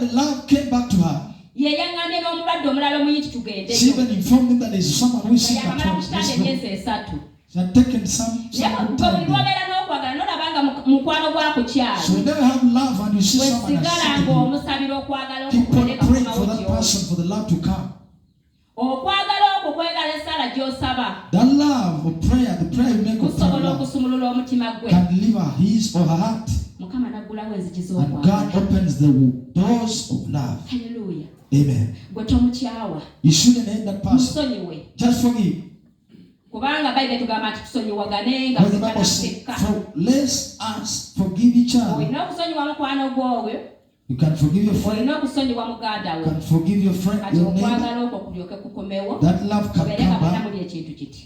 the love came back to her. She even informed him that there is someone who is sick at home. She had taken some time. So you never have love and you see someone that's sick, keep on praying for that person for the love to come. That love of prayer, the prayer you make of love, can deliver his or her heart. And God opens the doors of love. Hallelujah. Amen. You shouldn't hate that person. Just forgive. The Bible says, let us forgive each other. You can forgive your friend. You can forgive your friend, your neighbor. That love can come back,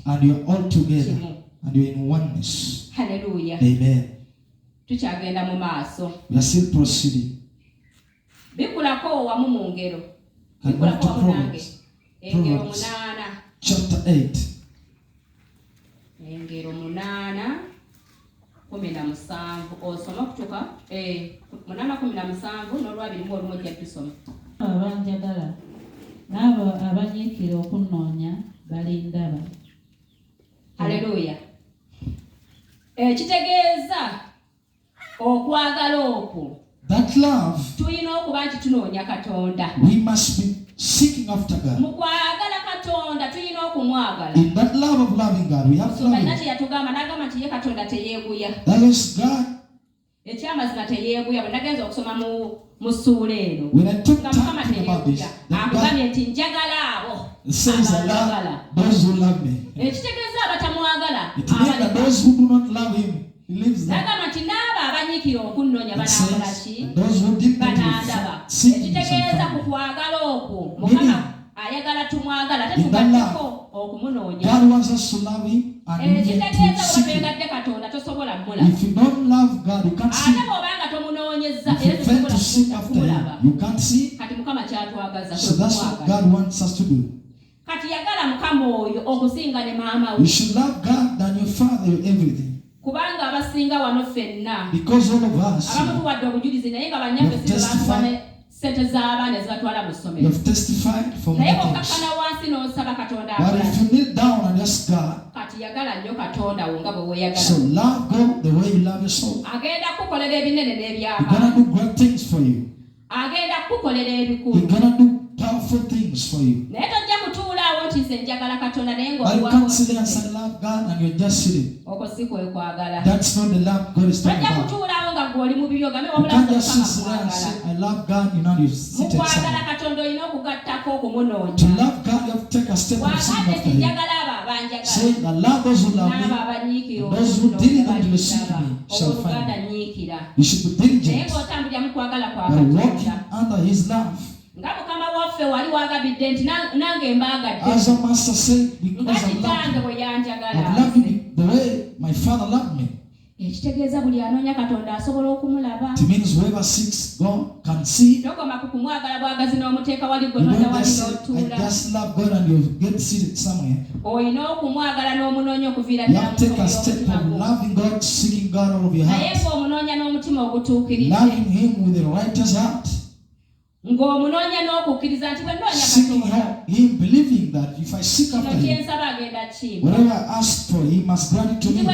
and you're all together, and you're in oneness. Hallelujah. Amen. We are still proceeding. Can move to Proverbs. Proverbs chapter 8. Abanjagala n'abo abanyiikira okunnoonya balindaba. Hallelujah. Kitegeeza okwagala okwo. That love, tulina okuba nti tunoonya Katonda. We must be seeking after God. Mu kwagala Katonda tulina okumwagala. In that love of loving God, we have to love Him. N'agamba nti ye Katonda teyeeguya. That is God. Ekyamazima teyeeguya. Bwe nagenza okusoma mu ssuula eno. When I took time to think about this, akugambye nti njagala abo. It says I love those who love me. Ekitegeeza abatamwagala. It means that those who do not love Him, He leaves them. N'agamba nti n'abo abanyiikira okunnoonya banaakola ki? Banaandaba. Ekitegeeza ku kwagala okwo. Mukama ayagala tumwagala tetugaddeko okumunoonya. God wants us to love Him and we need to seek Him. If you don't love God, you can't see Him. If you fail to seek after Him, you can't see Him. So that's what God wants us to do. You should love God than your father, your everything. Because all of us you have testified for many things. But if you kneel down and ask God, so love God the way you love your soul. He's gonna do great things for you. He's gonna do powerful things for you. But you can't sit there and say love God and you're just sitting. That's not the love God is talking about. You can't just sit there and say I love God, you know, you sit and say. To love God, you have to take a step of seeking after Him. Say, I love those who love me, and those who diligently seek me shall find me. You should be diligent by walking under His love. As a master said, because I love you the way my Father loved me. It means whoever seeks God can see. You don't just say, I just love God and you get seated somewhere. You have to take a step of loving God, seeking God all of your heart. Loving Him with a righteous heart. Seeking Him, believing that if I seek after Him, whatever I ask for, He must grant it to me.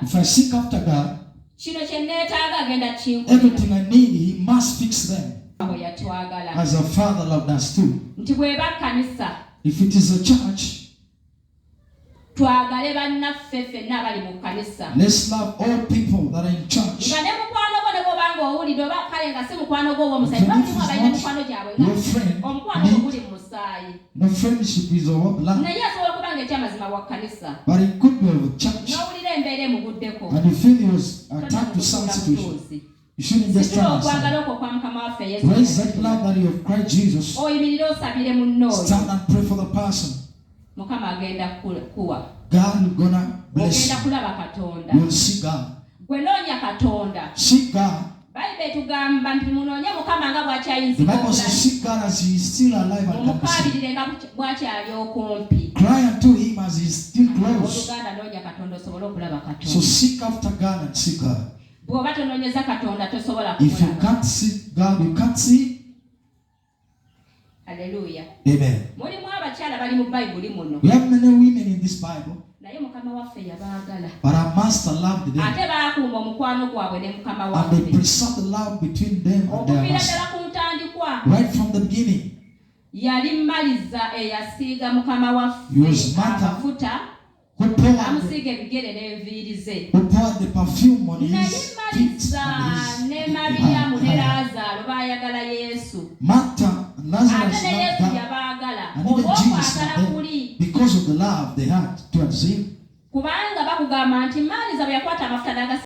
If I seek after God, everything I need, He must fix them. As a Father loved us too. If it is a church, let's love all people that are in church. Your friend, no friendship is of blood, but it could be of church. And you feel he was attacked to some situation. You shouldn't just stand aside. Raise that love that you have Christ Jesus. Stand and pray for the person. God is gonna bless you. You will see God. Seek God. The Bible says seek God as He is still alive and can see. Cry unto Him as He is still close. So seek after God and seek God. If you can't seek God you can't see. Hallelujah. Amen. We have many women in this Bible. But our master loved them. And they preserved the love between them and their master. Right from the beginning. It was Martha who poured the perfume on his feet and his Martha and Lazarus loved God. And even Jesus loved them because of the love they had towards him.